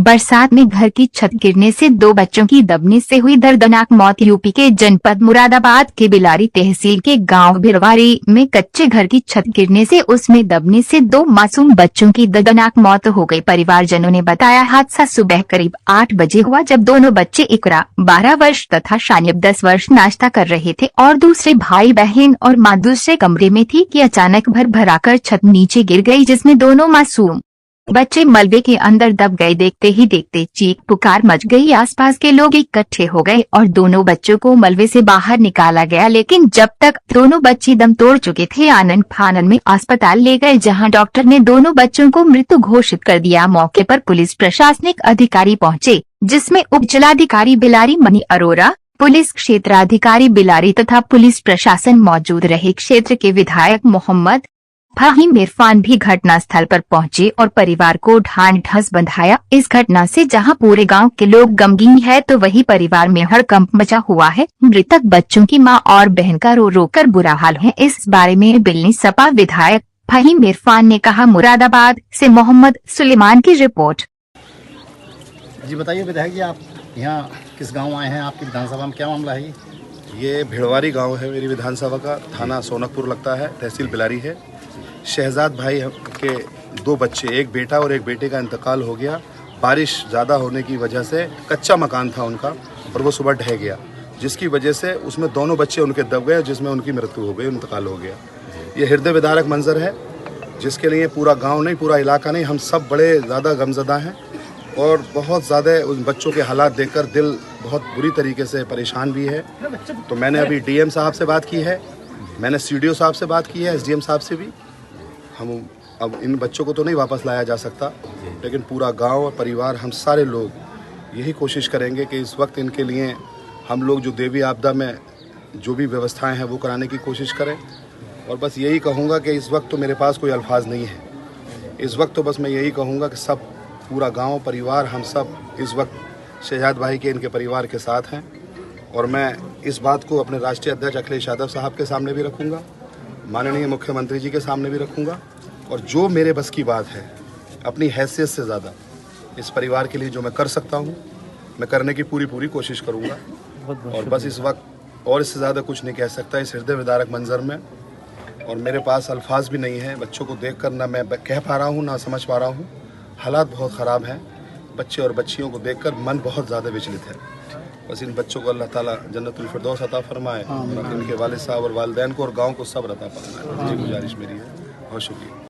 बरसात में घर की छत गिरने से 2 बच्चों की दबने से हुई दर्दनाक मौत। यूपी के जनपद मुरादाबाद के बिलारी तहसील के गांव भिरवारी में कच्चे घर की छत गिरने से उसमें दबने से 2 मासूम बच्चों की दर्दनाक मौत हो गई। परिवारजनों ने बताया हादसा सुबह करीब 8 बजे हुआ, जब दोनों बच्चे इकरा 12 वर्ष तथा शानिब 10 वर्ष नाश्ता कर रहे थे और दूसरे भाई बहन और मां दूसरे कमरे में थी कि अचानक भरभराकर छत नीचे गिर गई, जिसमें दोनों मासूम बच्चे मलबे के अंदर दब गए। देखते ही देखते चीख पुकार मच गई। आसपास के लोग इकट्ठे हो गए और दोनों बच्चों को मलबे से बाहर निकाला गया, लेकिन जब तक दोनों बच्चे दम तोड़ चुके थे आनन फानन में अस्पताल ले गए, जहां डॉक्टर ने दोनों बच्चों को मृत घोषित कर दिया। मौके पर पुलिस प्रशासनिक अधिकारी पहुंचे, जिसमें उप जिलाधिकारी बिलारी मनी अरोरा, पुलिस क्षेत्राधिकारी बिलारी तथा पुलिस प्रशासन मौजूद रहे। क्षेत्र के विधायक मोहम्मद फहीम इरफान भी घटना स्थल पर पहुंचे और परिवार को ढांढस बंधाया। इस घटना से जहां पूरे गांव के लोग गमगीन है, तो वही परिवार में हड़कंप मचा हुआ है। मृतक बच्चों की मां और बहन का रो रो कर बुरा हाल है। इस बारे में बिलनी सपा विधायक फहीम इरफान ने कहा। मुरादाबाद से मोहम्मद सुलेमान की रिपोर्ट। जी बताइए विधायक जी, आप यहाँ किस गांव आए हैं? आपकी विधानसभा में क्या मामला है? ये भिड़वारी गांव है मेरी विधानसभा का, थाना सोनकपुर लगता है, तहसील बिलारी है। शहजाद भाई के 2 बच्चे, एक बेटा और एक बेटे का इंतकाल हो गया। बारिश ज़्यादा होने की वजह से कच्चा मकान था उनका और वो सुबह ढह गया, जिसकी वजह से उसमें दोनों बच्चे उनके दब गए, जिसमें उनकी मृत्यु हो गई, इंतकाल हो गया। ये हृदय विदारक मंजर है, जिसके लिए पूरा गांव नहीं, पूरा इलाका नहीं, हम सब बड़े ज़्यादा गमज़दा हैं और बहुत ज़्यादा उन बच्चों के हालात देखकर दिल बहुत बुरी तरीके से परेशान भी है। तो मैंने अभी डीएम साहब से बात की है, मैंने सीडीओ साहब से बात की है, एसडीएम साहब से भी। हम अब इन बच्चों को तो नहीं वापस लाया जा सकता, लेकिन पूरा गांव और परिवार, हम सारे लोग यही कोशिश करेंगे कि इस वक्त इनके लिए हम लोग जो देवी आपदा में जो भी व्यवस्थाएं हैं वो कराने की कोशिश करें। और बस यही कहूँगा कि इस वक्त तो मेरे पास कोई अल्फाज नहीं है। इस वक्त तो बस मैं यही कहूँगा कि सब पूरा गांव परिवार, हम सब इस वक्त शहजाद भाई के, इनके परिवार के साथ हैं। और मैं इस बात को अपने राष्ट्रीय अध्यक्ष अखिलेश यादव साहब के सामने भी रखूँगा, माननीय मुख्यमंत्री जी के सामने भी रखूँगा। और जो मेरे बस की बात है, अपनी हैसियत से ज़्यादा इस परिवार के लिए जो मैं कर सकता हूँ, मैं करने की पूरी कोशिश करूँगा। और बस इस वक्त और इससे ज़्यादा कुछ नहीं कह सकता इस हृदय विदारक मंजर में। और मेरे पास अल्फाज भी नहीं है बच्चों को देख कर, ना मैं कह पा रहा हूँ ना समझ पा रहा हूँ। हालात बहुत ख़राब हैं, बच्चे और बच्चियों को देखकर मन बहुत ज़्यादा विचलित है। बस इन बच्चों को अल्लाह ताला जन्नतुल फिरदौस अता फरमाए और इनके वालिद साहब और वालिदैन को और गांव को सब्र अता फरमाए, ये गुजारिश मेरी है। बहुत शुक्रिया।